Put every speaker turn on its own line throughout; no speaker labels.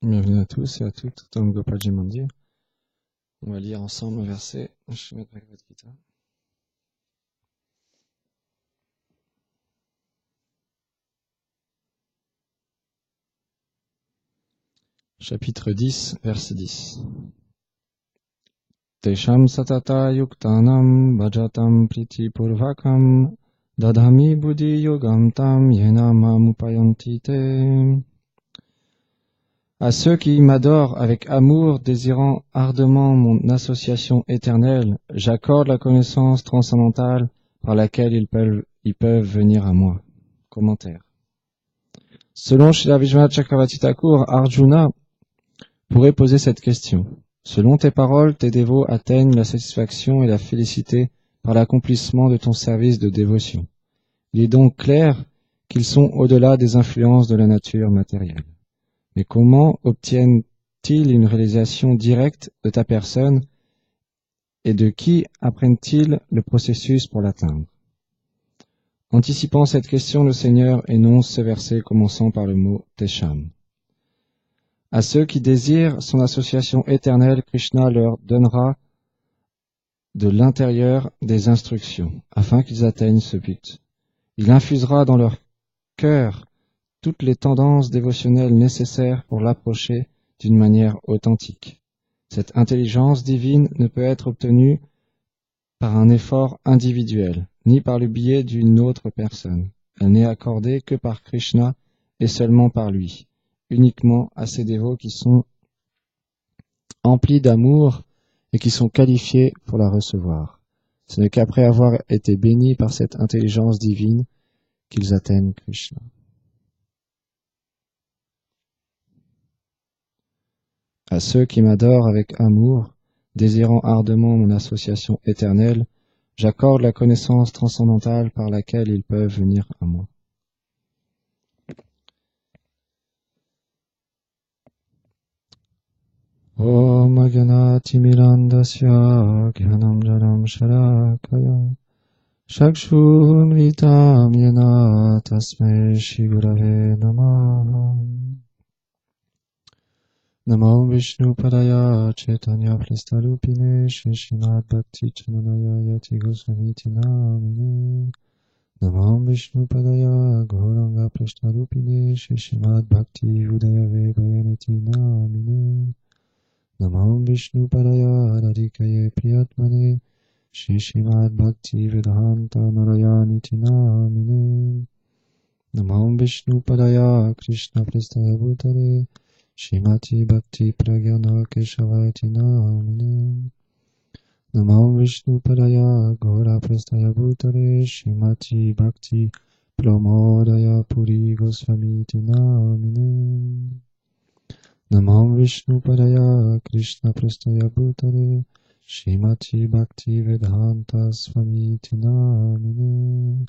Bienvenue à tous et à toutes dans le Gopalji Mandir. On va lire ensemble un verset Srimad Bhagavad Gita. Chapitre 10, verset 10. Tesham satata yuktanam bhajatam priti purvakam dadhami buddhi yogam tam yena mamupayanti te. À ceux qui m'adorent avec amour, désirant ardemment mon association éternelle, j'accorde la connaissance transcendantale par laquelle ils peuvent venir à moi. Commentaire. Selon Srila Vishwanath Chakravarti Thakur, Arjuna pourrait poser cette question. Selon tes paroles, tes dévots atteignent la satisfaction et la félicité par l'accomplissement de ton service de dévotion. Il est donc clair qu'ils sont au-delà des influences de la nature matérielle. Mais comment obtiennent-ils une réalisation directe de ta personne et de qui apprennent-ils le processus pour l'atteindre? Anticipant cette question, le Seigneur énonce ce verset commençant par le mot Tesham. À ceux qui désirent son association éternelle, Krishna leur donnera de l'intérieur des instructions afin qu'ils atteignent ce but. Il infusera dans leur cœur toutes les tendances dévotionnelles nécessaires pour l'approcher d'une manière authentique. Cette intelligence divine ne peut être obtenue par un effort individuel, ni par le biais d'une autre personne. Elle n'est accordée que par Krishna et seulement par lui, uniquement à ses dévots qui sont emplis d'amour et qui sont qualifiés pour la recevoir. Ce n'est qu'après avoir été bénis par cette intelligence divine qu'ils atteignent Krishna. À ceux qui m'adorent avec amour, désirant ardemment mon association éternelle, j'accorde la connaissance transcendantale par laquelle ils peuvent venir à moi. Om Aganati Mirandasya Gyanam Janam Sharakaya Shakshur Mritam Yena Tasmai Shigurave Namaha. Namo Vishnu Padaya Chaitanya Plastarupine Srimad Bhakti Chananaya Yati Goswamiti Namine. Namo Vishnu Padaya Gauranga Plastarupine Srimad Bhakti Udayave Bayaniti Namine. Namo Vishnu Padaya Radhikaye Priyatmane Srimad Bhakti Vedanta Narayaniti Namine. Namo Vishnu Padaya Krishna Prastaya Bhutale Shrimati Bhakti Pragyana Keshavati Namine. Namo Vishnu Padaya Gaura Prastaya Bhutale Shrimati Bhakti Pramodaya Puri Goswamiti Namine. Namo Vishnu Padaya Krishna Prastaya Bhutale Shrimati Bhakti Vedanta Swamiti Namine.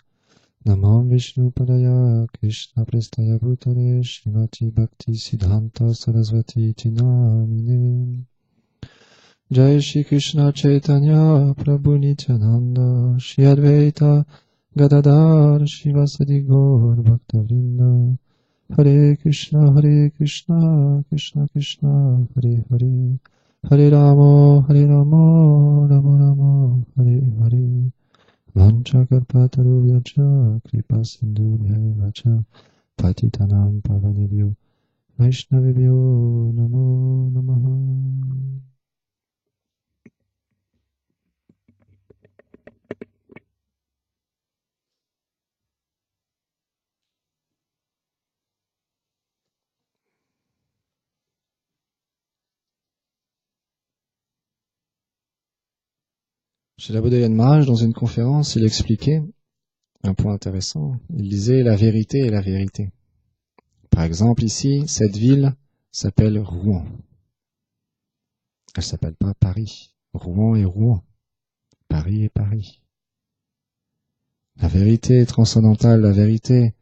Namo Vishnu Padaya Krishna Prastaya Bhutale Shrimati Bhakti Siddhanta Sarasvati Namine. Jai Shri Krishna Chaitanya Prabhu Nityananda Shri Advaita Gadadhar Shivasadi Gaur Bhaktavrinda. Hare Krishna Krishna Krishna Hare Hare Hare Rama Rama Rama Hare Hare. Vanchakarpatarubhyacha kripa sindhubhyacha patitanam pavanebhyo vaishnavebhyo namo namaha. Chez la Bodhayan Maharaj, dans une conférence, il expliquait un point intéressant. Il disait la vérité est la vérité. Par exemple, ici, cette ville s'appelle Rouen. Elle s'appelle pas Paris. Rouen est Rouen. Paris est Paris. La vérité transcendantale, la vérité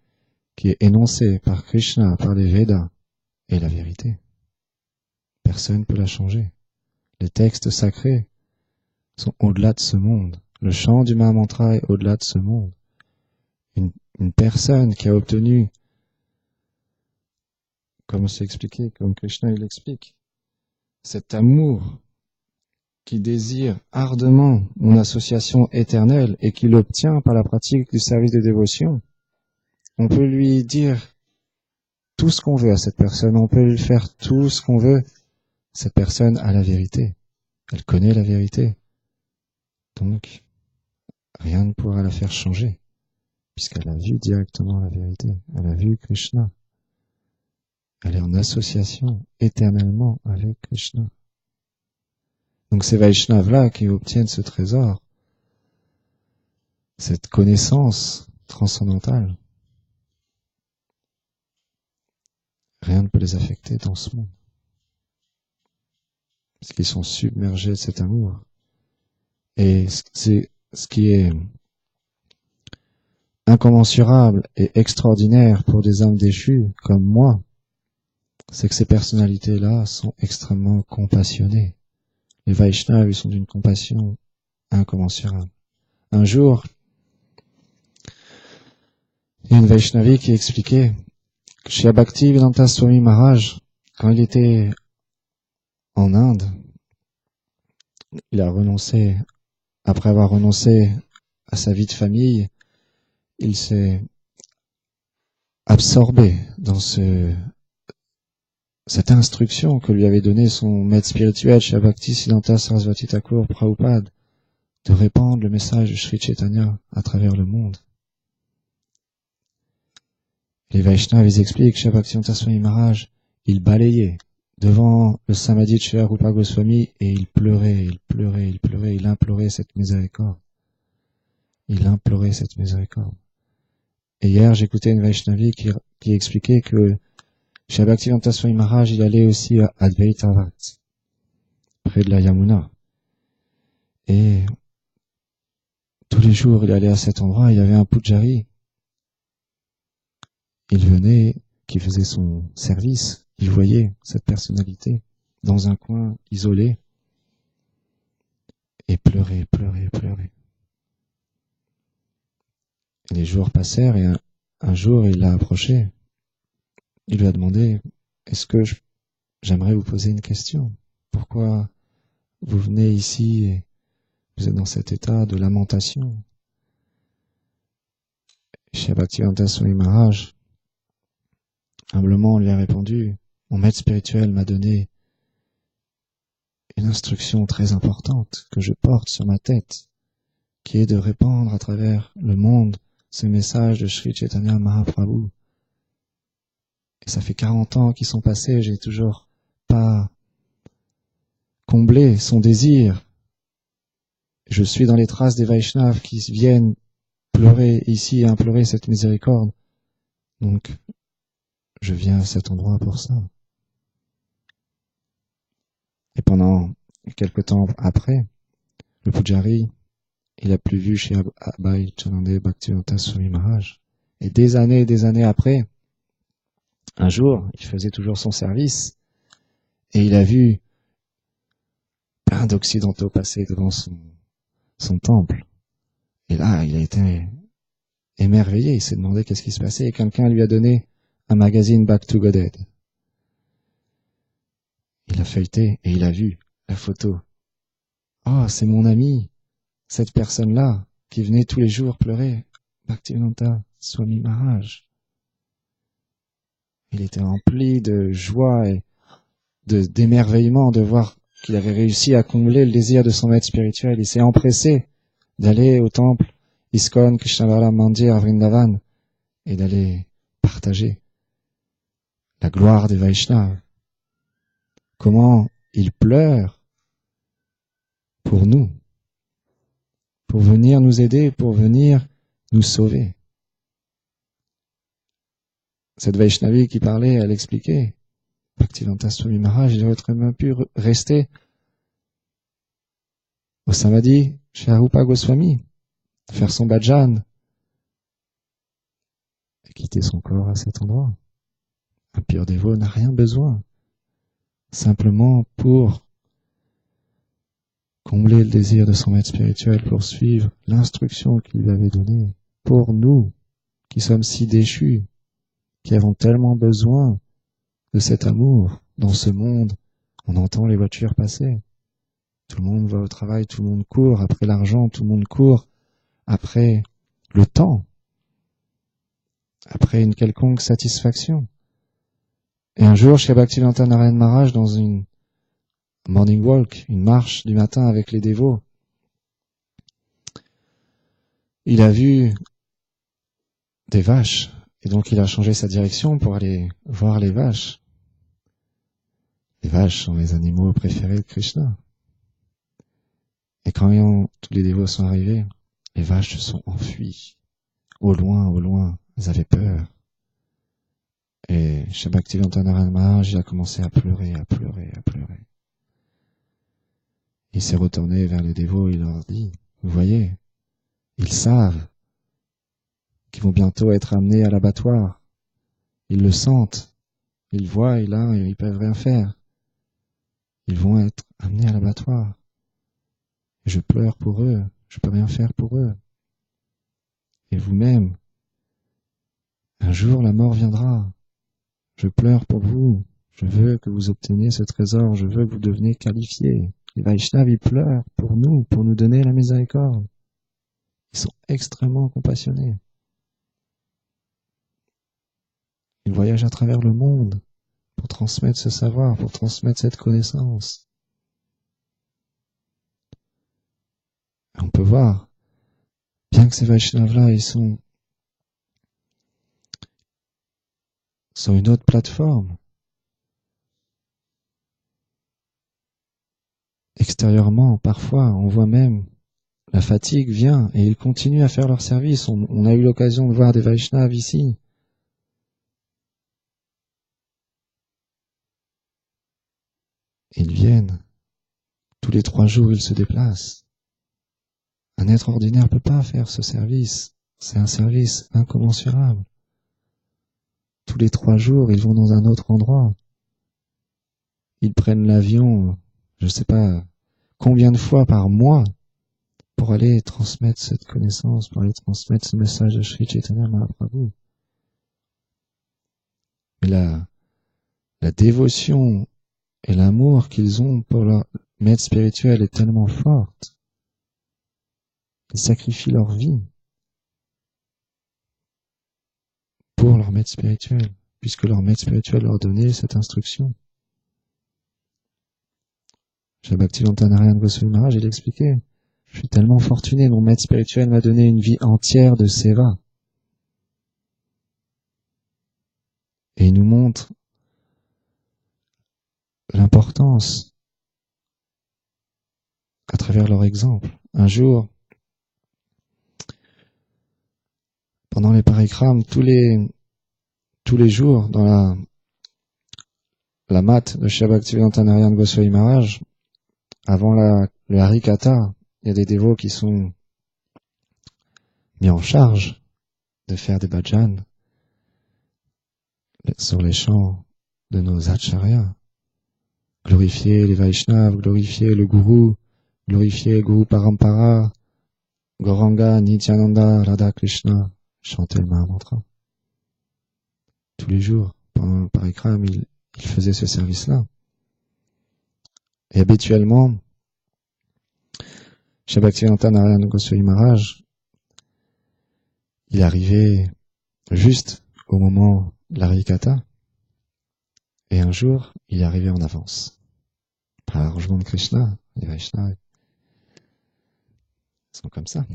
qui est énoncée par Krishna, par les Védas, est la vérité. Personne ne peut la changer. Les textes sacrés sont au-delà de ce monde. Le chant du Mahamantra est au-delà de ce monde. Une personne qui a obtenu comme c'est expliqué, comme Krishna il explique, cet amour qui désire ardemment une association éternelle et qui l'obtient par la pratique du service de dévotion, on peut lui dire tout ce qu'on veut à cette personne, on peut lui faire tout ce qu'on veut. Cette personne a la vérité, elle connaît la vérité, donc rien ne pourra la faire changer, puisqu'elle a vu directement la vérité, elle a vu Krishna, elle est en association éternellement avec Krishna. Donc ces Vaishnavas-là qui obtiennent ce trésor, cette connaissance transcendantale, rien ne peut les affecter dans ce monde. Parce qu'ils sont submergés de cet amour. Et c'est ce qui est incommensurable et extraordinaire pour des âmes déchues comme moi, c'est que ces personnalités-là sont extrêmement compassionnées. Les Vaishnavas, ils sont d'une compassion incommensurable. Un jour, il y a une Vaishnavi qui expliquait que chez Bhaktivedanta Swami Maharaj, quand il était en Inde, il a renoncé, après avoir renoncé à sa vie de famille, il s'est absorbé dans cette instruction que lui avait donnée son maître spirituel chez Bhaktisiddhanta Sarasvati Thakur Prabhupada, de répandre le message de Sri Chaitanya à travers le monde. Les Vaishnavas, ils expliquent chez Bhaktivedanta Swami Maharaj, il balayait devant le Samadhi de Sri Rupa Goswami et il pleurait, il implorait cette miséricorde. Il implorait cette miséricorde. Et hier, j'écoutais une Vaishnavi qui expliquait que chez Bhaktivedanta Swami Maharaj, il allait aussi à Advaita Vat, près de la Yamuna. Et tous les jours, il allait à cet endroit, il y avait un pujari. Il venait, qui faisait son service, il voyait cette personnalité dans un coin isolé et pleurait. Et les jours passèrent et un jour, il l'a approché. Il lui a demandé, est-ce que j'aimerais vous poser une question? Pourquoi vous venez ici et vous êtes dans cet état de lamentation? Chez Bhaktivedanta Swami Maharaj, humblement, on lui a répondu, mon maître spirituel m'a donné une instruction très importante que je porte sur ma tête, qui est de répandre à travers le monde ce message de Sri Chaitanya Mahaprabhu. Et ça fait 40 ans qu'ils sont passés, j'ai toujours pas comblé son désir. Je suis dans les traces des Vaishnavas qui viennent pleurer ici et implorer cette miséricorde. Donc, je viens à cet endroit pour ça. Et pendant quelque temps après, le Pujari, il a plus vu chez Abhay Chanande Bhaktivedanta Swami Maharaj. Et des années après, un jour, il faisait toujours son service, et il a vu plein d'occidentaux passer devant son temple. Et là, il a été émerveillé, il s'est demandé qu'est-ce qui se passait, et quelqu'un lui a donné un magazine Back to Godhead. Il a feuilleté et il a vu la photo. Oh, c'est mon ami, cette personne-là, qui venait tous les jours pleurer, Bhaktivedanta Swami Maharaj. Il était rempli de joie et d'émerveillement de voir qu'il avait réussi à combler le désir de son maître spirituel. Il s'est empressé d'aller au temple ISKCON Krishnavara Mandir à Vrindavan et d'aller partager la gloire des Vaishnavas. Comment il pleure pour nous, pour venir nous aider, pour venir nous sauver. Cette Vaishnavi qui parlait, elle expliquait, Bhaktivedanta Swami Maharaj, il aurait très bien pu rester au Samadhi chez Rupa Goswami, faire son bhajan et quitter son corps à cet endroit. Un pur dévot n'a rien besoin, simplement pour combler le désir de son maître spirituel, pour suivre l'instruction qu'il lui avait donnée, pour nous qui sommes si déchus, qui avons tellement besoin de cet amour. Dans ce monde, on entend les voitures passer. Tout le monde va au travail, tout le monde court après l'argent, tout le monde court après le temps, après une quelconque satisfaction. Et un jour, chez Bhaktivedanta Narayana Maharaj, dans une morning walk, une marche du matin avec les dévots, il a vu des vaches, et donc il a changé sa direction pour aller voir les vaches. Les vaches sont les animaux préférés de Krishna. Et quand tous les dévots sont arrivés, les vaches se sont enfuies. Au loin, elles avaient peur. Et chez Bhaktivedanta Narayana Maharaj, il a commencé à pleurer. Il s'est retourné vers les dévots et il leur dit, vous voyez, ils savent qu'ils vont bientôt être amenés à l'abattoir. Ils le sentent. Ils voient, et là, ils peuvent rien faire. Ils vont être amenés à l'abattoir. Je pleure pour eux. Je peux rien faire pour eux. Et vous-même, un jour la mort viendra. Je pleure pour vous. Je veux que vous obteniez ce trésor. Je veux que vous deveniez qualifiés. Les Vaishnavas, ils pleurent pour nous donner la miséricorde. Ils sont extrêmement compassionnés. Ils voyagent à travers le monde pour transmettre ce savoir, pour transmettre cette connaissance. Et on peut voir, bien que ces Vaishnavas-là, ils sont sur une autre plateforme, extérieurement, parfois, on voit même la fatigue vient et ils continuent à faire leur service. On a eu l'occasion de voir des Vaishnavas ici. Ils viennent. Tous les 3 jours, ils se déplacent. Un être ordinaire ne peut pas faire ce service. C'est un service incommensurable. Tous les 3 jours, ils vont dans un autre endroit. Ils prennent l'avion, je ne sais pas combien de fois par mois, pour aller transmettre cette connaissance, pour aller transmettre ce message de Sri Chaitanya Mahaprabhu. Mais la dévotion et l'amour qu'ils ont pour leur maître spirituel est tellement forte qu'ils sacrifient leur vie pour leur maître spirituel, puisque leur maître spirituel leur donnait cette instruction. Chez Bhaktivedanta Narayana Goswami Maharaj, il expliquait, je suis tellement fortuné, mon maître spirituel m'a donné une vie entière de seva. Et il nous montre l'importance à travers leur exemple. Un jour, pendant les parikrams, tous les jours, dans la mat de Shri Bhaktivedanta Narayana Goswami Maharaj, avant le Harikatha, il y a des dévots qui sont mis en charge de faire des bhajans sur les chants de nos acharyas. Glorifier les Vaishnavas, glorifier le Guru, glorifier Guru Parampara, Gauranga, Nityananda, Radha Krishna, chanter le Mahamantra. Tous les jours, pendant le parikram, il faisait ce service-là. Et habituellement, chez Bhaktivedanta Narayana Goswami Maharaj, il arrivait juste au moment de la Harikatha, et un jour, il est arrivé en avance. Par l'arrangement de Krishna, les Vaishnavas sont comme ça.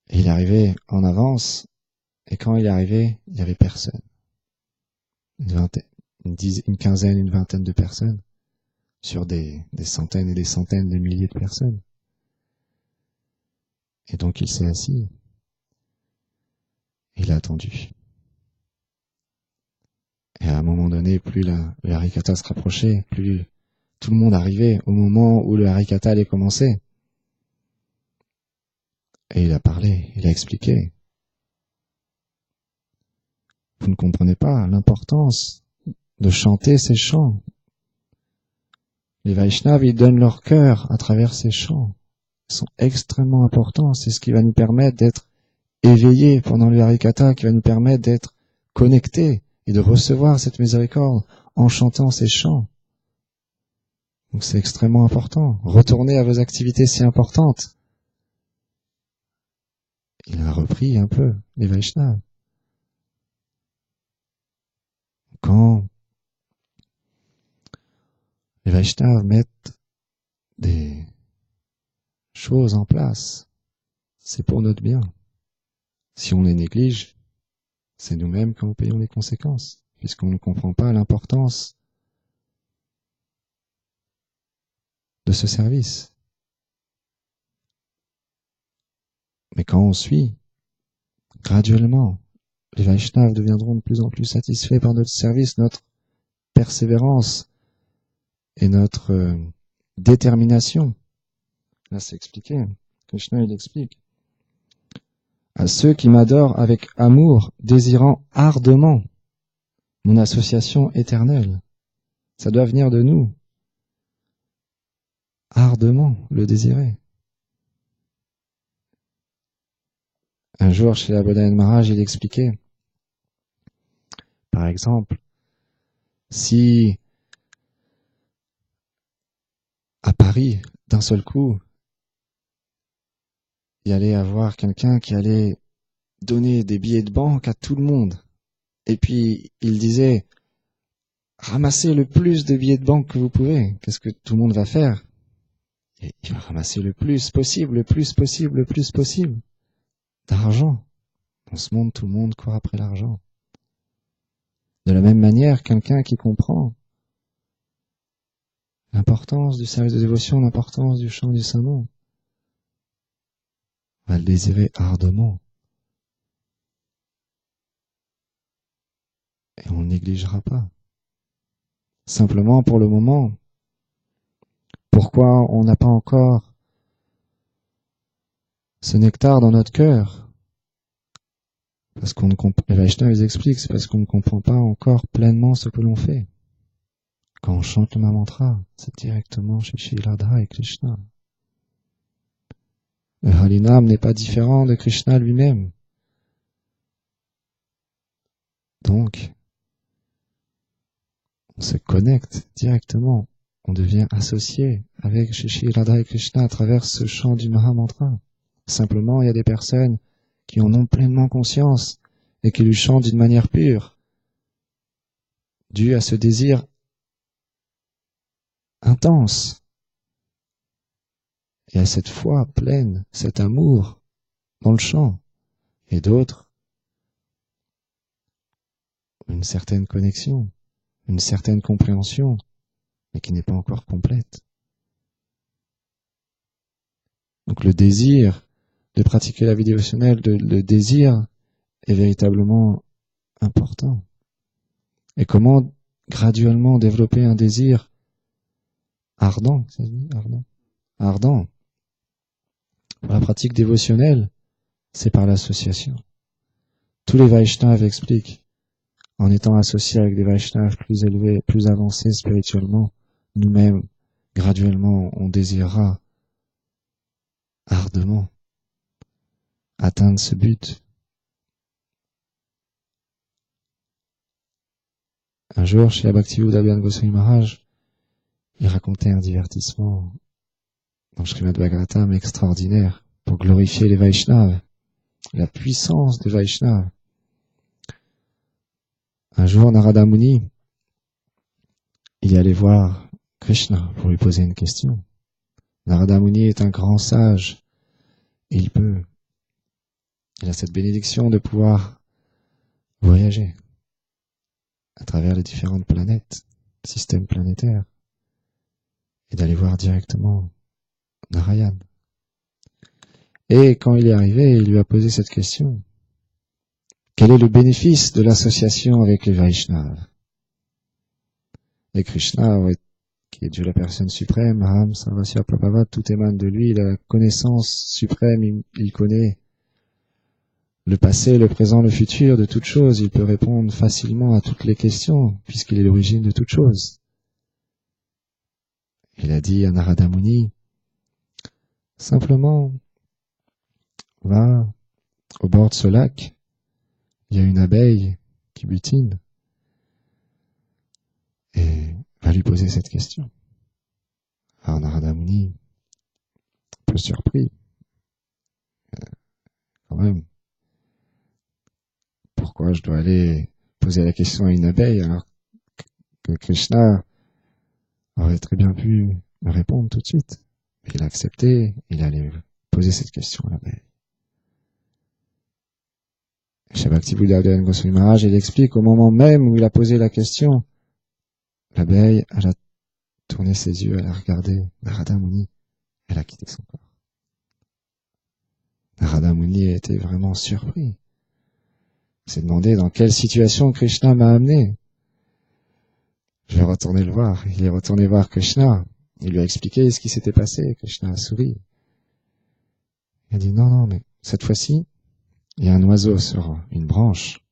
Et il est arrivé en avance, et quand il est arrivé, il n'y avait personne. Une quinzaine, une vingtaine de personnes, sur des centaines et des centaines de milliers de personnes. Et donc il s'est assis. Il a attendu. Et à un moment donné, plus le Harikatha se rapprochait, plus tout le monde arrivait au moment où le Harikatha allait commencer. Et il a parlé, il a expliqué. Vous ne comprenez pas l'importance de chanter ces chants. Les Vaishnavas, ils donnent leur cœur à travers ces chants. Ils sont extrêmement importants. C'est ce qui va nous permettre d'être éveillés pendant le Harikatha, qui va nous permettre d'être connectés et de recevoir cette miséricorde en chantant ces chants. Donc c'est extrêmement important. Retournez à vos activités si importantes. Il a repris un peu les Vaishnavas. Quand les Vaishnavas mettent des choses en place, c'est pour notre bien. Si on les néglige, c'est nous-mêmes qui en payons les conséquences, puisqu'on ne comprend pas l'importance de ce service. Mais quand on suit, graduellement, les Vaishnavas deviendront de plus en plus satisfaits par notre service, notre persévérance et notre détermination. Là, c'est expliqué. Krishna, il explique. À ceux qui m'adorent avec amour, désirant ardemment mon association éternelle. Ça doit venir de nous. Ardemment le désirer. Un jour, chez Abodhan Maharaj, il expliquait, par exemple, si à Paris, d'un seul coup, il allait avoir quelqu'un qui allait donner des billets de banque à tout le monde, et puis il disait, ramassez le plus de billets de banque que vous pouvez. Qu'est-ce que tout le monde va faire? Et il va ramasser le plus possible d'argent. Dans ce monde, tout le monde court après l'argent. De la même manière, quelqu'un qui comprend l'importance du service de dévotion, l'importance du chant du Saint-Nom, va le désirer ardemment. Et on ne négligera pas. Simplement, pour le moment, pourquoi on n'a pas encore ce nectar dans notre cœur? Parce qu'on ne comprend, les Vaishnavas ils expliquent, c'est parce qu'on ne comprend pas encore pleinement ce que l'on fait. Quand on chante le mantra, c'est directement chez Shri Radha et Krishna. Le Harinam n'est pas différent de Krishna lui-même. Donc, on se connecte directement, on devient associé avec Shri Radha et Krishna à travers ce chant du Mahamantra. Simplement, il y a des personnes qui en ont pleinement conscience et qui lui chantent d'une manière pure, dû à ce désir intense et à cette foi pleine, cet amour dans le chant. Et d'autres, une certaine connexion, une certaine compréhension, mais qui n'est pas encore complète. Donc le désir de pratiquer la vie dévotionnelle, le désir est véritablement important. Et comment graduellement développer un désir ardent, ça se dit, ardent. Pour la pratique dévotionnelle, c'est par l'association. Tous les Vaishnavas expliquent, en étant associés avec des Vaishnavas plus élevés, plus avancés spirituellement, nous-mêmes, graduellement, on désirera ardemment atteindre ce but. Un jour, chez Bhakti-Vedanta Goswami Maharaj, il racontait un divertissement dans Srimad Bhagavatam extraordinaire pour glorifier les Vaishnavas, la puissance des Vaishnavas. Un jour, Narada Muni, il est allé voir Krishna pour lui poser une question. Narada Muni est un grand sage et il a cette bénédiction de pouvoir voyager à travers les différentes planètes, systèmes planétaires, et d'aller voir directement Narayan. Et quand il est arrivé, il lui a posé cette question. Quel est le bénéfice de l'association avec les Vaishnavas? Et Krishna, qui est Dieu la personne suprême, Aham Sarvasya Prabhavat, tout émane de lui, il a la connaissance suprême, il connaît le passé, le présent, le futur de toutes choses, il peut répondre facilement à toutes les questions, puisqu'il est l'origine de toutes choses. Il a dit à Narada Muni, simplement, va au bord de ce lac, il y a une abeille qui butine, et va lui poser cette question. Alors Narada Muni, un peu surpris, quand même, pourquoi je dois aller poser la question à une abeille alors que Krishna aurait très bien pu me répondre tout de suite. Mais il a accepté, il allait poser cette question à l'abeille. Chez Bhakti-Buddha Goswami Maharaj, il explique au moment même où il a posé la question, l'abeille, elle a tourné ses yeux, elle a regardé Narada Muni, elle a quitté son corps. Narada Muni était vraiment surpris. Il s'est demandé dans quelle situation Krishna m'a amené. Je vais retourner le voir. Il est retourné voir Krishna. Il lui a expliqué ce qui s'était passé. Krishna a souri. Il a dit non, mais cette fois-ci, il y a un oiseau sur une branche.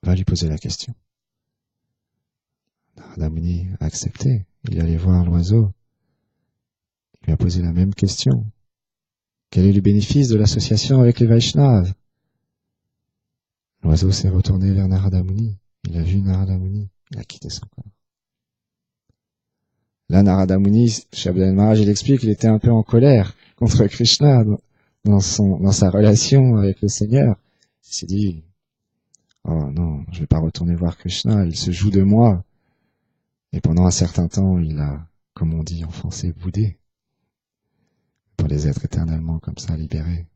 Va lui poser la question. Narada Muni a accepté. Il est allé voir l'oiseau. Il lui a posé la même question. Quel est le bénéfice de l'association avec les Vaishnavas? L'oiseau s'est retourné vers Narada Muni. Il a vu Narada Muni. Il a quitté son corps. Là, Narada Muni, chez Abdel Maharaj, il explique qu'il était un peu en colère contre Krishna dans sa relation avec le Seigneur. Il s'est dit, oh non, je vais pas retourner voir Krishna, il se joue de moi. Et pendant un certain temps, il a, comme on dit en français, boudé. Pour les êtres éternellement comme ça libérés.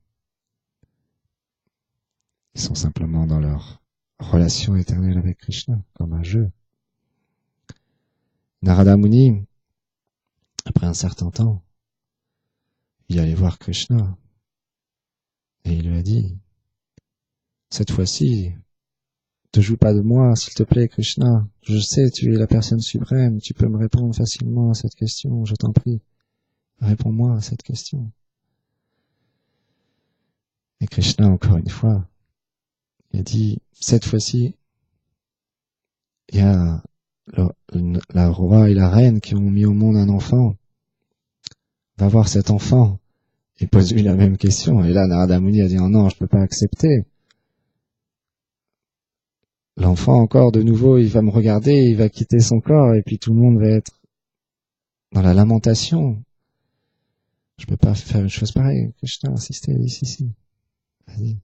Ils sont simplement dans leur relation éternelle avec Krishna, comme un jeu. Narada Muni, après un certain temps, il allait voir Krishna. Et il lui a dit, cette fois-ci, te joue pas de moi, s'il te plaît, Krishna. Je sais, tu es la personne suprême, tu peux me répondre facilement à cette question, je t'en prie. Réponds-moi à cette question. Et Krishna, encore une fois, il a dit, cette fois-ci, il y a la roi et la reine qui ont mis au monde un enfant. Va voir cet enfant et pose-lui la même question. Et là, Narada Muni a dit, oh non, je peux pas accepter. L'enfant, encore de nouveau, il va me regarder, il va quitter son corps, et puis tout le monde va être dans la lamentation. Je peux pas faire une chose pareille. Krishna a insisté, ici. Vas-y.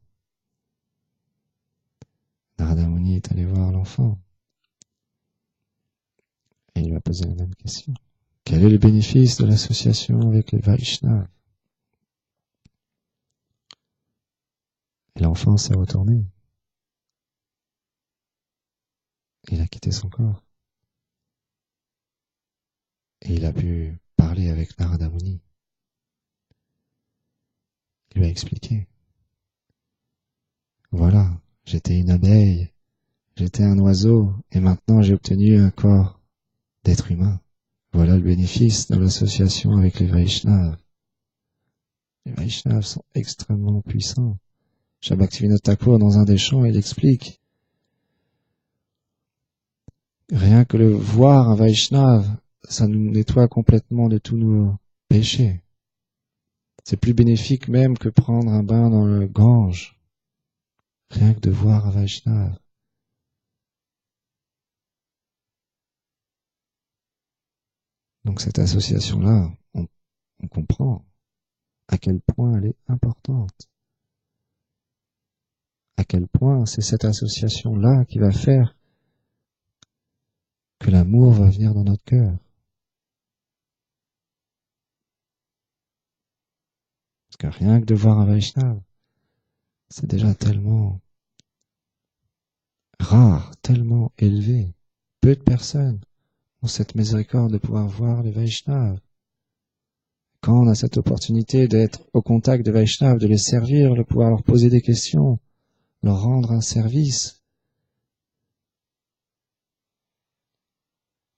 Narada Muni est allé voir l'enfant. Et il lui a posé la même question. Quel est le bénéfice de l'association avec les Vaishnavas? Et l'enfant s'est retourné. Il a quitté son corps. Et il a pu parler avec Narada Muni. Il lui a expliqué. Voilà, j'étais une abeille, j'étais un oiseau, et maintenant j'ai obtenu un corps d'être humain. Voilà le bénéfice de l'association avec les Vaishnavas. Les Vaishnavas sont extrêmement puissants. Shri Bhaktivinoda Thakur, dans un des chants, il explique rien que le voir un Vaishnava, ça nous nettoie complètement de tous nos péchés. C'est plus bénéfique même que prendre un bain dans le Gange. Rien que de voir un Vaishnava. Donc cette association-là, on comprend à quel point elle est importante. À quel point c'est cette association-là qui va faire que l'amour va venir dans notre cœur. Parce que rien que de voir un Vaishnava, c'est déjà tellement rare, tellement élevé. Peu de personnes ont cette miséricorde de pouvoir voir les Vaishnavas. Quand on a cette opportunité d'être au contact des Vaishnavas, de les servir, de pouvoir leur poser des questions, leur rendre un service,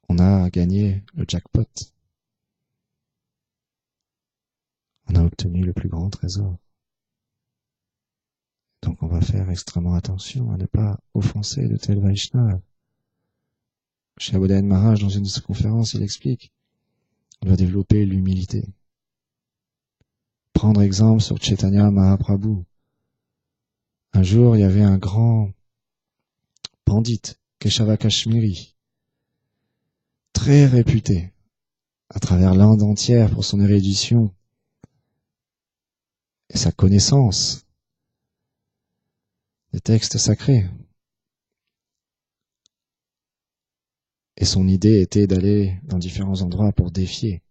on a gagné le jackpot. On a obtenu le plus grand trésor. Donc on va faire extrêmement attention à ne pas offenser de tels Vaishnavas. Chez Abodhan Maharaj, dans une de ses conférences, il explique on doit développer l'humilité. Prendre exemple sur Chaitanya Mahaprabhu. Un jour, il y avait un grand pandit, Keshava Kashmiri, très réputé à travers l'Inde entière pour son érudition et sa connaissance des textes sacrés. Et son idée était d'aller dans différents endroits pour défier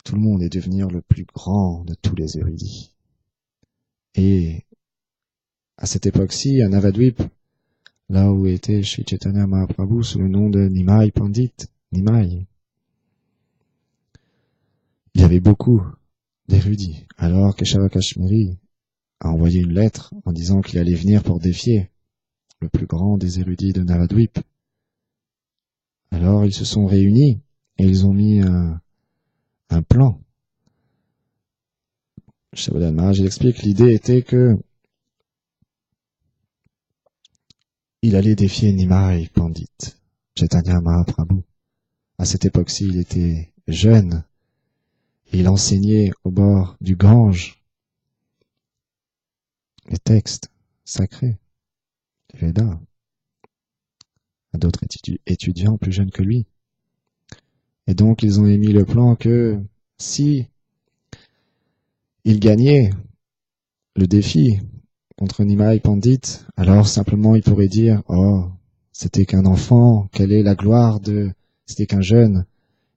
tout le monde et devenir le plus grand de tous les érudits. Et à cette époque-ci, à Navadvip, là où était Sri Chaitanya Mahaprabhu sous le nom de Nimai Pandit, Nimai, il y avait beaucoup d'érudits. Alors Keshava Kashmiri a envoyé une lettre en disant qu'il allait venir pour défier le plus grand des érudits de Navadvip. Alors ils se sont réunis et ils ont mis un plan. Shabodhan Maharaj explique, l'idée était que il allait défier Nimai Pandit, Chaitanya Mahaprabhu. À cette époque-ci, il était jeune et il enseignait au bord du Gange les textes sacrés, les Védas, à d'autres étudiants plus jeunes que lui. Et donc, ils ont émis le plan que si il gagnait le défi contre Nimai Pandit, alors simplement il pourrait dire « Oh, c'était qu'un enfant, quelle est la gloire de... C'était qu'un jeune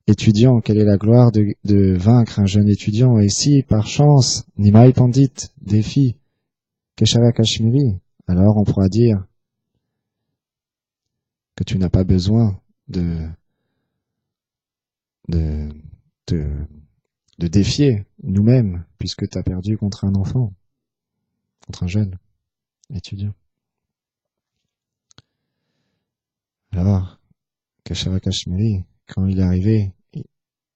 étudiant, quelle est la gloire de vaincre un jeune étudiant ?» Et si, par chance, Nimai Pandit défie Keshava Kashmiri, alors on pourra dire que tu n'as pas besoin de défier nous-mêmes, puisque tu as perdu contre un enfant, contre un jeune étudiant. Alors, Keshava Kashmiri, quand il est arrivé,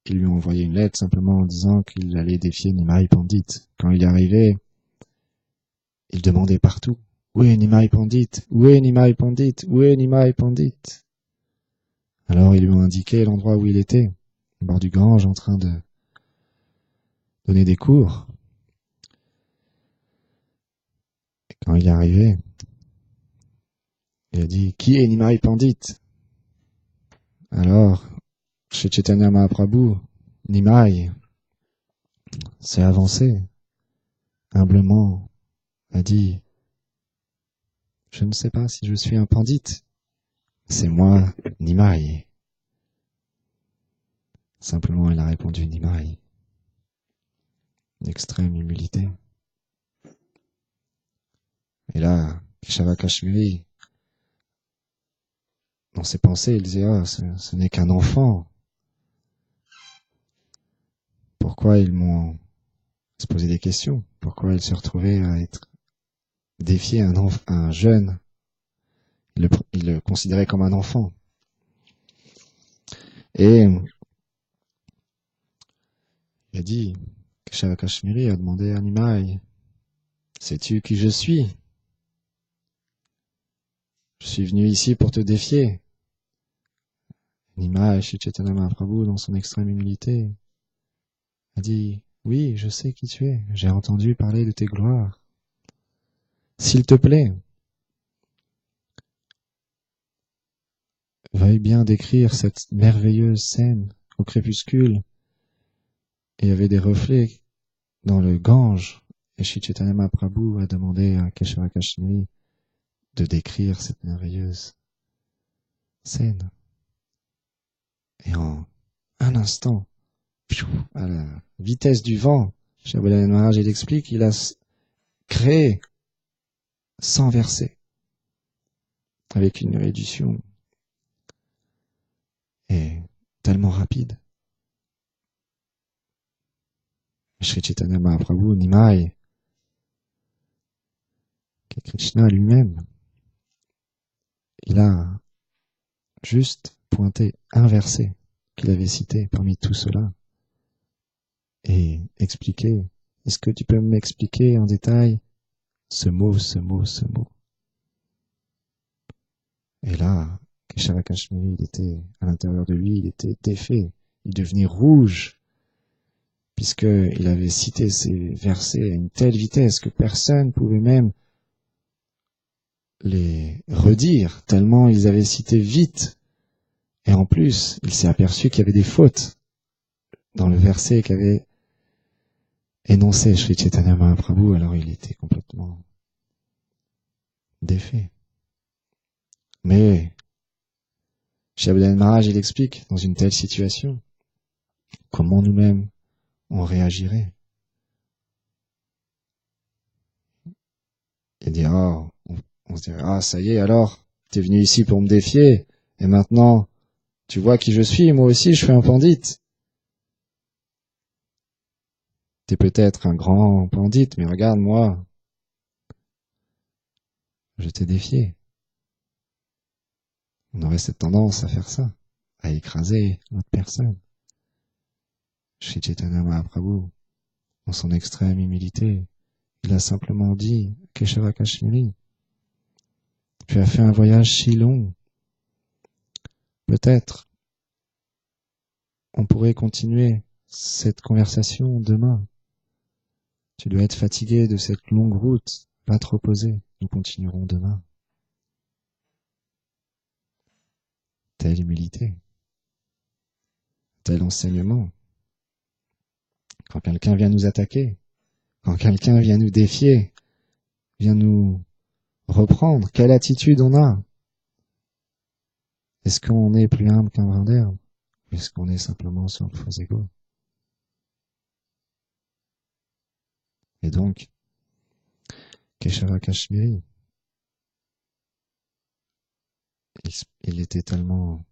ils lui ont envoyé une lettre simplement en disant qu'il allait défier Nimai Pandit. Quand il est arrivé, il demandait partout, « Où est Nimai Pandit? Où est Nimai Pandit? Où est Nimai Pandit ?» Alors ils lui ont indiqué l'endroit où il était, au bord du Gange, en train de donner des cours. Et quand il est arrivé, il a dit, « Qui est Nimai Pandit ?» Alors, chez Chaitanya Mahaprabhu, Nimai s'est avancé, humblement, a dit, « Je ne sais pas si je suis un pandit, c'est moi, Nimai. » Simplement, il a répondu Nimai. Une extrême humilité. Et là, Keshava Kashmiri, dans ses pensées, il disait, oh, ce n'est qu'un enfant. Pourquoi ils m'ont se posé des questions? Pourquoi il se retrouvait à être défier un jeune? Il le considérait comme un enfant. Et il a dit, Keshava Kashmiri a demandé à Nimai, sais-tu qui je suis? Je suis venu ici pour te défier. Nimai, Sri Chaitanya Mahaprabhu, dans son extrême humilité, a dit, oui, je sais qui tu es, j'ai entendu parler de tes gloires. S'il te plaît, veuille bien décrire cette merveilleuse scène au crépuscule. Et il y avait des reflets dans le Gange. Et Sri Chaitanya Mahaprabhu a demandé à Keshava Kashmiri de décrire cette merveilleuse scène. Et en un instant, à la vitesse du vent, Shabodhan Maharaj, il explique, il a créé 100 versets avec une érudition et tellement rapide. Sri Chaitanya Mahaprabhu, Nimai, qui est Krishna lui-même, il a juste pointé un verset qu'il avait cité parmi tout cela et expliqué, est-ce que tu peux m'expliquer en détail ce mot, ce mot, ce mot? Et là, Keshava Kashmiri, il était à l'intérieur de lui, il était défait, il devenait rouge, puisqu'il avait cité ces versets à une telle vitesse que personne pouvait même les redire, tellement ils avaient cité vite. Et en plus, il s'est aperçu qu'il y avait des fautes dans le verset qu'avait énoncé Sri Chaitanya Mahaprabhu, alors il était complètement défait. Mais Shabdan Maharaj, il explique, dans une telle situation, comment nous-mêmes on réagirait. Il dit, on se dirait, ça y est, alors, t'es venu ici pour me défier, et maintenant, tu vois qui je suis, moi aussi, je suis un pandite. T'es peut-être un grand pandite, mais regarde, moi, je t'ai défié. On aurait cette tendance à faire ça, à écraser notre personne. Shri Chaitanya Mahaprabhu, dans son extrême humilité, il a simplement dit, Keshava Kashmiri, tu as fait un voyage si long, peut-être on pourrait continuer cette conversation demain. Tu dois être fatigué de cette longue route, va te reposer, nous continuerons demain. Telle humilité, tel enseignement. Quand quelqu'un vient nous attaquer, quand quelqu'un vient nous défier, vient nous reprendre, quelle attitude on a? Est-ce qu'on est plus humble qu'un brin d'herbe? Ou est-ce qu'on est simplement sur le faux égo? Et donc, Keshava Kashmiri, il était tellement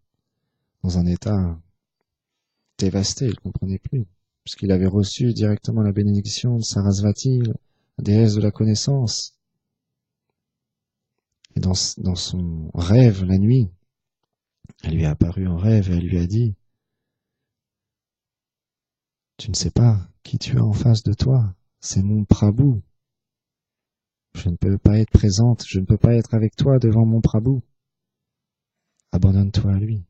dans un état dévasté, il ne comprenait plus, puisqu'il avait reçu directement la bénédiction de Sarasvati, la déesse de la connaissance. Et dans son rêve, la nuit, elle lui est apparue en rêve et elle lui a dit, tu ne sais pas qui tu as en face de toi, c'est mon Prabhu. Je ne peux pas être présente, je ne peux pas être avec toi devant mon Prabhu. Abandonne-toi à lui.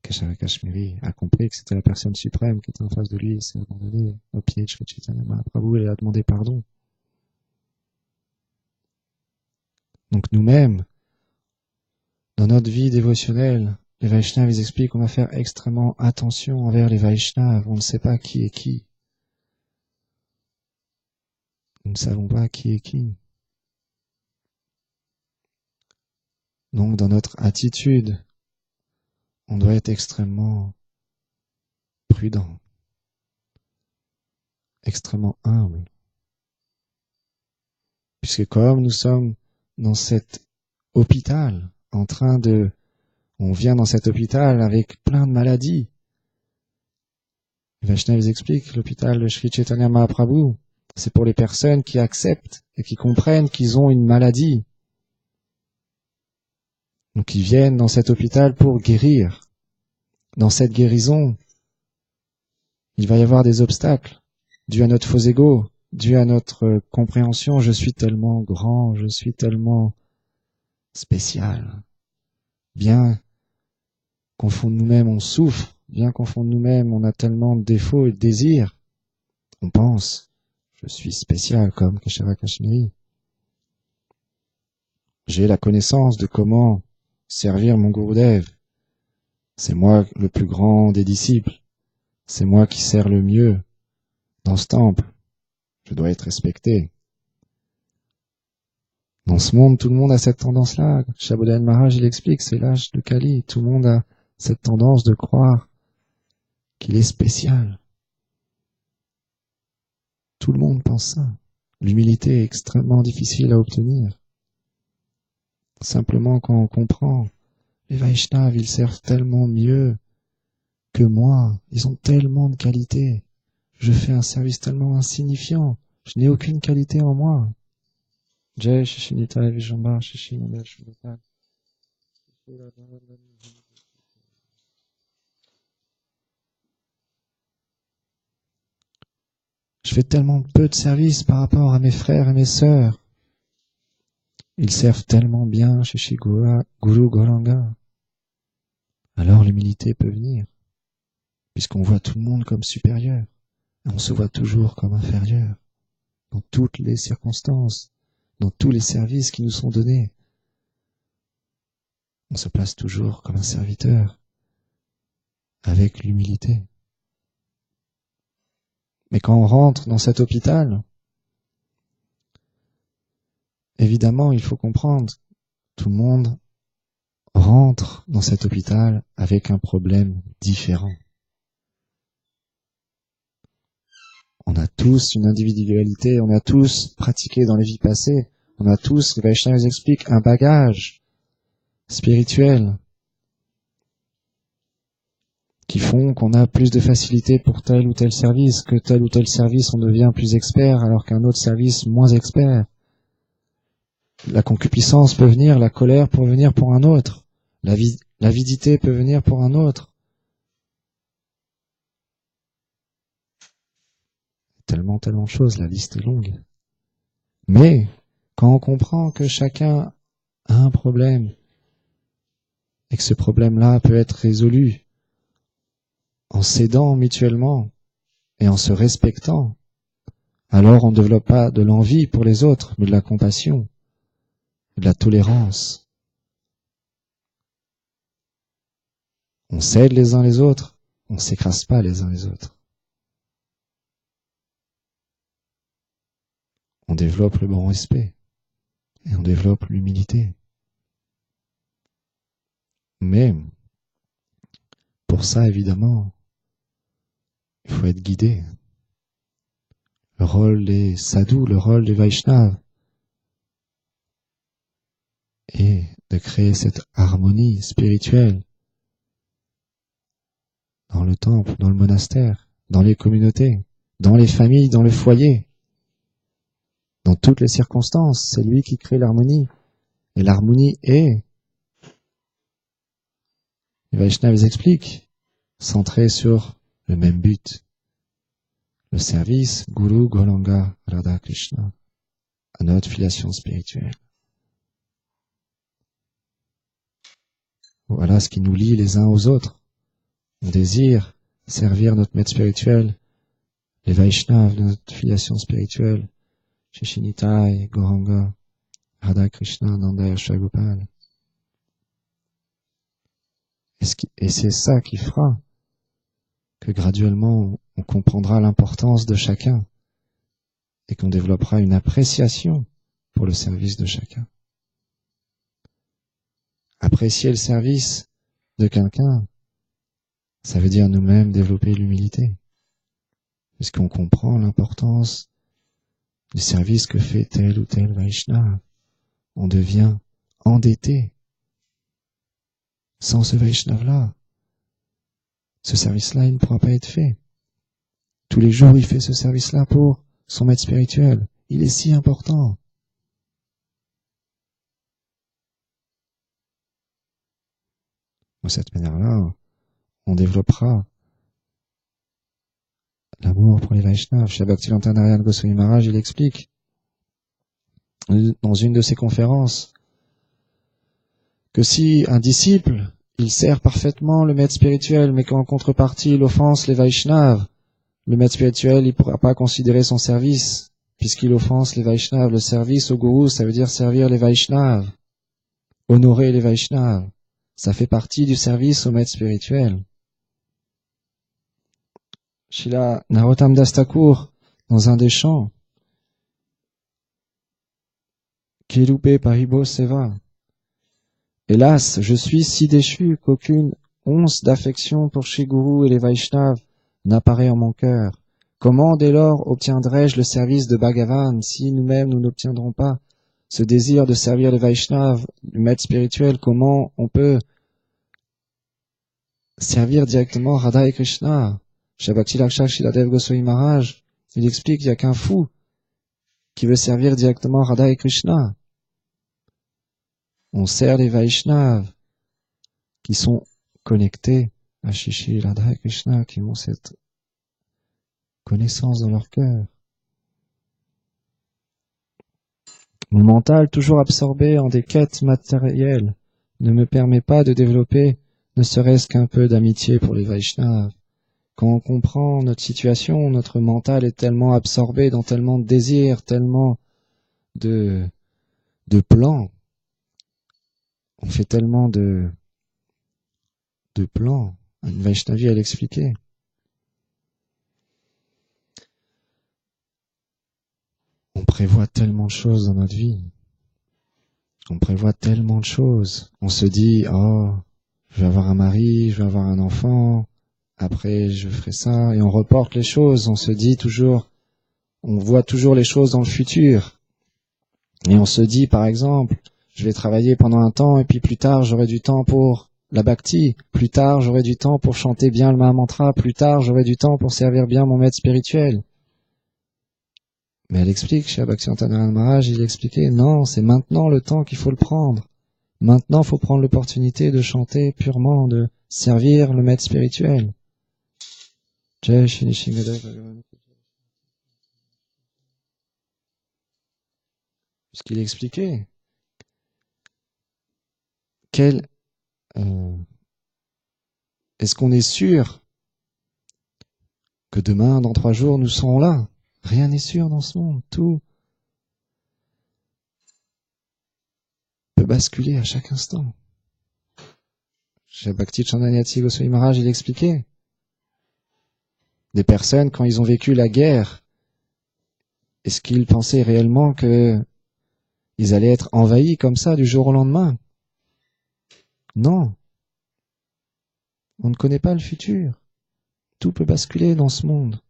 Keshava Kashmiri a compris que c'était la personne suprême qui était en face de lui et s'est abandonné au pied de Sri Chaitanya Mahaprabhu et a demandé pardon. Donc nous-mêmes, dans notre vie dévotionnelle, les Vaishnavas ils expliquent qu'on va faire extrêmement attention envers les Vaishnavas. On ne sait pas qui est qui. Nous ne savons pas qui est qui. Donc dans notre attitude, on doit être extrêmement prudent, extrêmement humble. Puisque comme nous sommes dans cet hôpital, on vient dans cet hôpital avec plein de maladies. Les Vaishnavas expliquent, l'hôpital de Sri Chaitanya Mahaprabhu, c'est pour les personnes qui acceptent et qui comprennent qu'ils ont une maladie. Donc ils viennent dans cet hôpital pour guérir. Dans cette guérison, il va y avoir des obstacles, dus à notre faux ego, dus à notre compréhension, je suis tellement grand, je suis tellement spécial. Bien qu'au fond de nous-mêmes on souffre, bien qu'au fond de nous-mêmes on a tellement de défauts et de désirs, on pense, je suis spécial comme Keshava Kashmiri. J'ai la connaissance de comment servir mon Gurudev. C'est moi le plus grand des disciples. C'est moi qui sers le mieux dans ce temple. Je dois être respecté. Dans ce monde, tout le monde a cette tendance-là. Shabodhan Maharaj, il explique, c'est l'âge de Kali. Tout le monde a cette tendance de croire qu'il est spécial. Tout le monde pense ça. L'humilité est extrêmement difficile à obtenir. Simplement quand on comprend, les Vaishnavas, ils servent tellement mieux que moi. Ils ont tellement de qualités. Je fais un service tellement insignifiant. Je n'ai aucune qualité en moi. Jai Shishinita Vijamba Shishinanda Shunita. Je fais tellement peu de service par rapport à mes frères et mes sœurs. Ils servent tellement bien chez Shigura, Guru Goranga. Alors l'humilité peut venir, puisqu'on voit tout le monde comme supérieur, et on se voit toujours comme inférieur, dans toutes les circonstances. dans tous les services qui nous sont donnés. On se place toujours comme un serviteur, avec l'humilité. Mais quand on rentre dans cet hôpital, évidemment, il faut comprendre, tout le monde rentre dans cet hôpital avec un problème différent. On a tous une individualité, on a tous pratiqué dans les vies passées, on a tous, les Vaishnavas nous expliquent, un bagage spirituel qui font qu'on a plus de facilité pour tel ou tel service, que tel ou tel service on devient plus expert alors qu'un autre service moins expert. La concupiscence peut venir, la colère peut venir pour un autre, l'avidité peut venir pour un autre. Tellement de choses, la liste est longue. Mais, quand on comprend que chacun a un problème, et que ce problème-là peut être résolu en s'aidant mutuellement et en se respectant, alors on ne développe pas de l'envie pour les autres, mais de la compassion, de la tolérance. On s'aide les uns les autres, on ne s'écrase pas les uns les autres. On développe le bon respect et on développe l'humilité. Mais, pour ça, évidemment, il faut être guidé. Le rôle des sadhus, le rôle des Vaishnavas est de créer cette harmonie spirituelle dans le temple, dans le monastère, dans les communautés, dans les familles, dans le foyer. Dans toutes les circonstances, c'est lui qui crée l'harmonie. Et l'harmonie est, les Vaishnavas expliquent, centrée sur le même but. Le service Guru Gauranga Radha Krishna à notre filiation spirituelle. Voilà ce qui nous lie les uns aux autres. On désire servir notre maître spirituel, les Vaishnavas de notre filiation spirituelle, Shishinitai, Gauranga, Radha Krishna, Nanda Yashoda Gopal. Et c'est ça qui fera que graduellement on comprendra l'importance de chacun et qu'on développera une appréciation pour le service de chacun. Apprécier le service de quelqu'un, ça veut dire nous-mêmes développer l'humilité, puisqu'on comprend l'importance du service que fait tel ou tel Vaishnava. On devient endetté. Sans ce Vaishnava-là, ce service-là, il ne pourra pas être fait. Tous les jours, il fait ce service-là pour son maître spirituel. Il est si important. De cette manière-là, on développera l'amour pour les Vaishnavas. Chez Bhaktivedanta Narayana Goswami Maharaj, il explique dans une de ses conférences que si un disciple, il sert parfaitement le maître spirituel, mais qu'en contrepartie, il offense les Vaishnavas, le maître spirituel, il ne pourra pas considérer son service, puisqu'il offense les Vaishnavas. Le service au Gourou, ça veut dire servir les Vaishnavas, honorer les Vaishnavas. Ça fait partie du service au maître spirituel. Srila Narottam Das Thakur, dans un des chants, Kirupe Paribo Seva. Hélas, je suis si déchu qu'aucune once d'affection pour Shri Guru et les Vaishnavas n'apparaît en mon cœur. Comment dès lors obtiendrai-je le service de Bhagavan si nous-mêmes nous n'obtiendrons pas ce désir de servir les Vaishnavas, le maître spirituel? Comment on peut servir directement Radha et Krishna? Chez Bhakti Lakshak Shiladev Goswami Maharaj, il explique qu'il n'y a qu'un fou qui veut servir directement Radha et Krishna. On sert les Vaishnavas qui sont connectés à Shri Radha et Krishna, qui ont cette connaissance dans leur cœur. Mon mental, toujours absorbé en des quêtes matérielles, ne me permet pas de développer ne serait-ce qu'un peu d'amitié pour les Vaishnavas. Quand on comprend notre situation, notre mental est tellement absorbé dans tellement de désirs, tellement de plans. On fait tellement de plans. Une Vaishnavi, elle expliquait. On prévoit tellement de choses dans notre vie. On prévoit tellement de choses. On se dit, oh, je vais avoir un mari, je vais avoir un enfant, après je ferai ça, et on reporte les choses. On se dit toujours, on voit toujours les choses dans le futur. Et on se dit, par exemple, je vais travailler pendant un temps, et puis plus tard, j'aurai du temps pour la bhakti. Plus tard, j'aurai du temps pour chanter bien le Mahamantra. Plus tard, j'aurai du temps pour servir bien mon maître spirituel. Mais elle explique, chez Bhaktivedanta Maharaj, il expliquait, non, c'est maintenant le temps qu'il faut le prendre. Maintenant, il faut prendre l'opportunité de chanter purement, de servir le maître spirituel. Jai Shri Nishingadeva Bhagavan. Puisqu'il expliquait, est-ce qu'on est sûr que demain, dans 3 jours, nous serons là? Rien n'est sûr dans ce monde. Tout peut basculer à chaque instant. Chez Bhakti Chandanyati Goswami Maharaj, il expliquait. Des personnes, quand ils ont vécu la guerre, est-ce qu'ils pensaient réellement qu'ils allaient être envahis comme ça du jour au lendemain? Non. On ne connaît pas le futur. Tout peut basculer dans ce monde.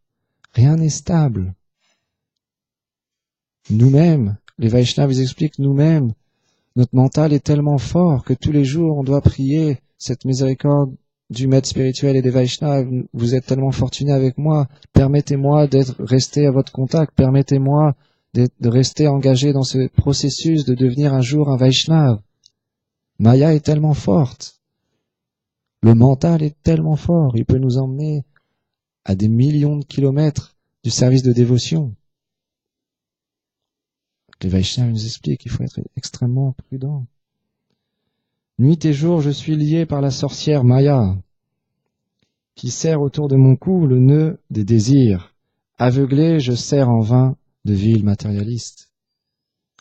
Rien n'est stable. Nous-mêmes, les Vaishnavas expliquent nous-mêmes, notre mental est tellement fort que tous les jours on doit prier cette miséricorde du maître spirituel et des Vaishnavas. Vous êtes tellement fortunés avec moi, permettez-moi d'être resté à votre contact, permettez-moi de rester engagé dans ce processus de devenir un jour un Vaishnava. Maya est tellement forte, le mental est tellement fort, il peut nous emmener à des millions de kilomètres du service de dévotion. Les Vaishnavas nous expliquent qu'il faut être extrêmement prudent. Nuit et jour, je suis lié par la sorcière Maya, qui serre autour de mon cou le nœud des désirs. Aveuglé, je serre en vain de vils matérialistes.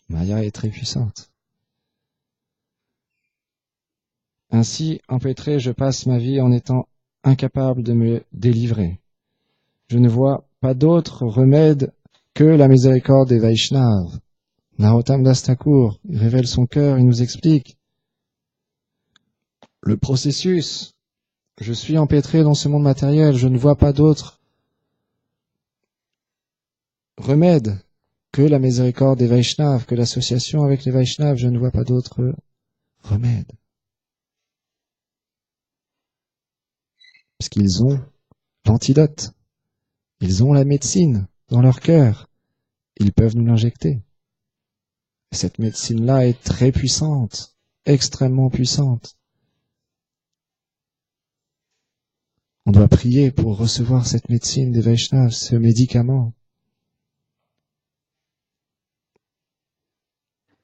Maya est très puissante. Ainsi, empêtré, je passe ma vie en étant incapable de me délivrer. Je ne vois pas d'autre remède que la miséricorde des Vaishnavas. Narottam Das Thakur, il révèle son cœur, il nous explique le processus. Je suis empêtré dans ce monde matériel, je ne vois pas d'autre remède que la miséricorde des Vaishnavas, que l'association avec les Vaishnavas, je ne vois pas d'autre remède. Parce qu'ils ont l'antidote, ils ont la médecine dans leur cœur, ils peuvent nous l'injecter. Et cette médecine-là est très puissante, extrêmement puissante. On doit prier pour recevoir cette médecine des Vaishnavas, ce médicament.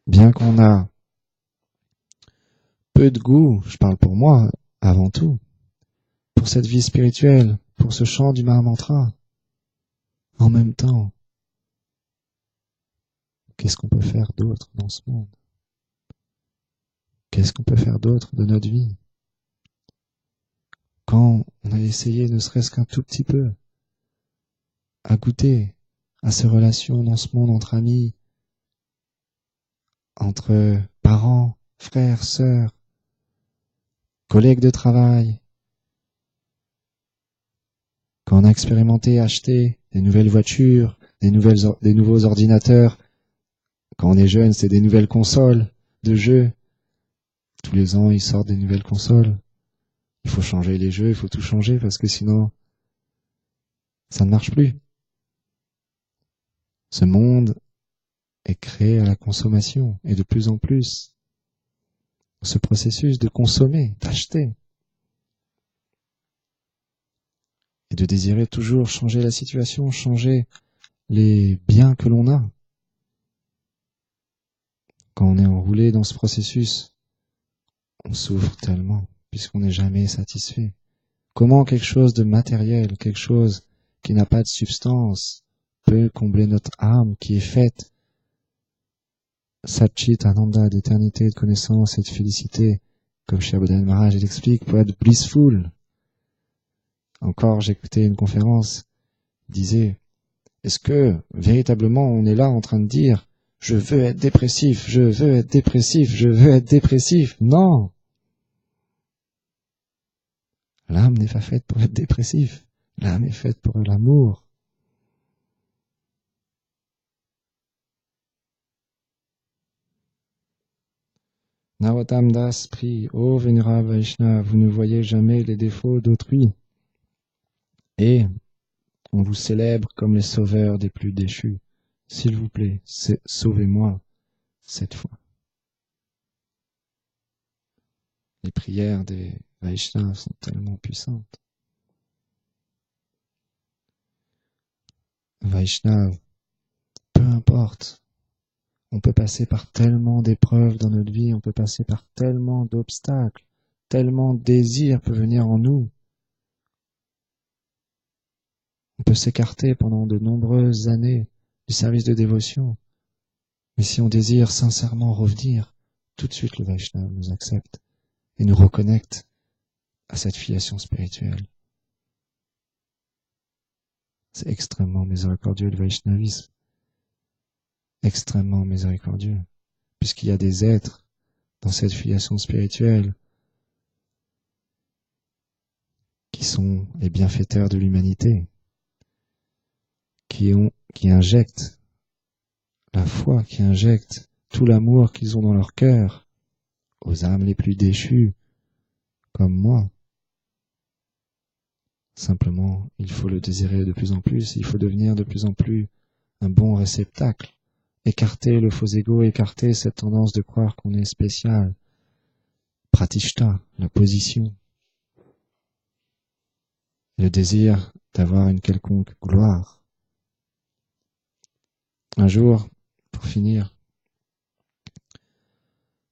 Bien qu'on a peu de goût, je parle pour moi avant tout, pour cette vie spirituelle, pour ce chant du Mahamantra, en même temps, qu'est-ce qu'on peut faire d'autre dans ce monde? Qu'est-ce qu'on peut faire d'autre de notre vie? Quand on a essayé, ne serait-ce qu'un tout petit peu, à goûter à ces relations dans ce monde entre amis, entre parents, frères, sœurs, collègues de travail, quand on a expérimenté acheter des nouvelles voitures, des nouveaux ordinateurs, quand on est jeune, c'est des nouvelles consoles de jeux. Tous les ans, ils sortent des nouvelles consoles. Il faut changer les jeux, il faut tout changer parce que sinon, ça ne marche plus. Ce monde est créé à la consommation et de plus en plus, ce processus de consommer, d'acheter et de désirer toujours changer la situation, changer les biens que l'on a. Quand on est enroulé dans ce processus, on souffre tellement puisqu'on n'est jamais satisfait. Comment quelque chose de matériel, quelque chose qui n'a pas de substance, peut combler notre âme qui est faite Satchit Ananda, d'éternité, de connaissance et de félicité, comme Shri Abhodaya Maharaj l'explique, pour être blissful. Encore, j'écoutais une conférence, il disait, est-ce que, véritablement, on est là en train de dire, je veux être dépressif, je veux être dépressif, je veux être dépressif? Non! L'âme n'est pas faite pour être dépressif. L'âme est faite pour l'amour. Narottam Das prie, ô vénérable Vaishnava, vous ne voyez jamais les défauts d'autrui. Et on vous célèbre comme les sauveurs des plus déchus. S'il vous plaît, sauvez-moi cette fois. Les prières des Vaishnavas sont tellement puissantes. Vaishnava, peu importe, on peut passer par tellement d'épreuves dans notre vie, on peut passer par tellement d'obstacles, tellement de désirs peut venir en nous. On peut s'écarter pendant de nombreuses années du service de dévotion. Mais si on désire sincèrement revenir, tout de suite le Vaishnava nous accepte et nous reconnecte à cette filiation spirituelle. C'est extrêmement miséricordieux le Vaishnavisme. Extrêmement miséricordieux. Puisqu'il y a des êtres dans cette filiation spirituelle qui sont les bienfaiteurs de l'humanité, qui injectent la foi, qui injectent tout l'amour qu'ils ont dans leur cœur aux âmes les plus déchues, comme moi. Simplement, il faut le désirer de plus en plus, il faut devenir de plus en plus un bon réceptacle, écarter le faux ego, écarter cette tendance de croire qu'on est spécial, pratishta, la position, le désir d'avoir une quelconque gloire. Un jour, pour finir,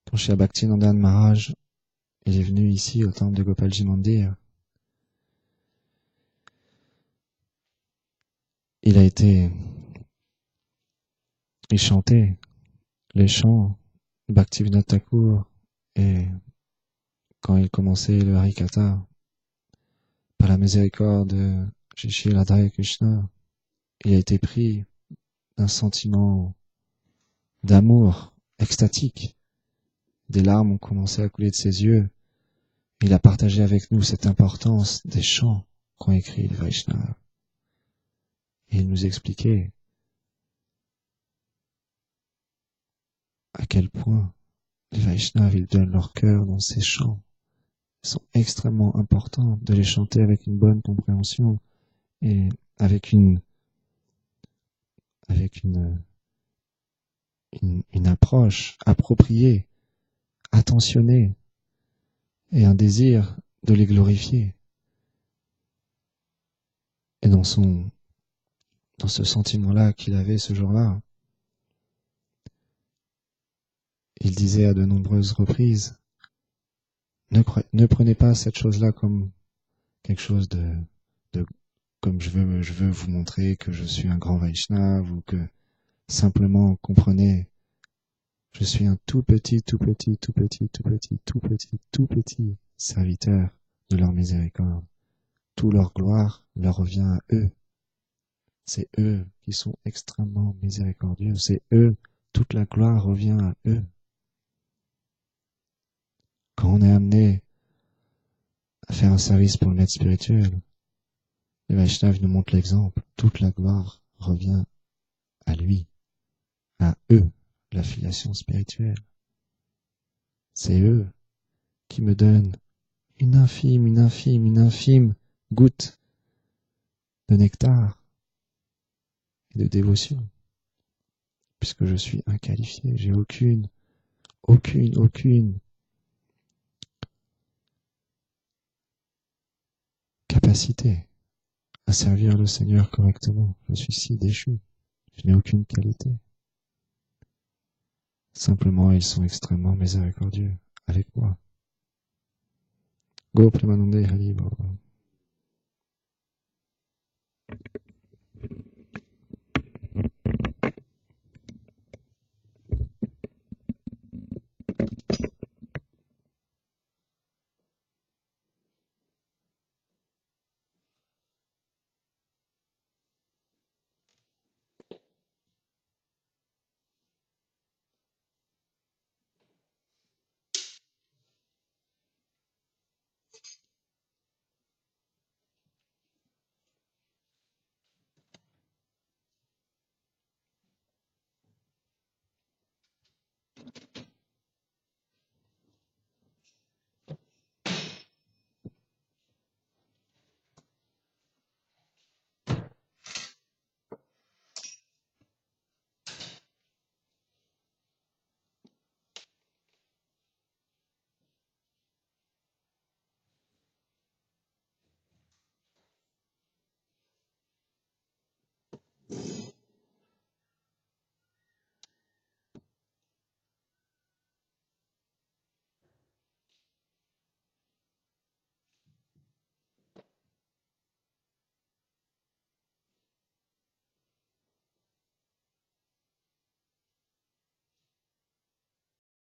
quand Shri Bhaktinanda Maharaj il est venu ici au temple de Gopalji Mandir, il chantait les chants de Bhaktivinoda Thakur, et quand il commençait le Harikatha, par la miséricorde de Shri Radha Krishna, il a été pris d'un sentiment d'amour extatique. Des larmes ont commencé à couler de ses yeux. Il a partagé avec nous cette importance des chants qu'ont écrits les Vaishnavas. Et il nous expliquait à quel point les Vaishnavas ils donnent leur cœur dans ces chants. Ils sont extrêmement importants de les chanter avec une bonne compréhension et avec une approche appropriée, attentionnée et un désir de les glorifier. Et dans ce sentiment-là qu'il avait ce jour-là, il disait à de nombreuses reprises, ne prenez pas cette chose-là comme quelque chose de comme je veux vous montrer que je suis un grand Vaishnava, ou que simplement comprenez, je suis un tout petit serviteur de leur miséricorde. Toute leur gloire leur revient à eux. C'est eux qui sont extrêmement miséricordieux. C'est eux, toute la gloire revient à eux. Quand on est amené à faire un service pour le maître spirituel, les Vaishnavas nous montrent l'exemple. Toute la gloire revient à lui, à eux, la filiation spirituelle. C'est eux qui me donnent une infime goutte de nectar et de dévotion, puisque je suis inqualifié, j'ai aucune capacité à servir le Seigneur correctement. Je suis si déchu, je n'ai aucune qualité. Simplement, ils sont extrêmement miséricordieux avec moi. Go Premanande Hari Baba.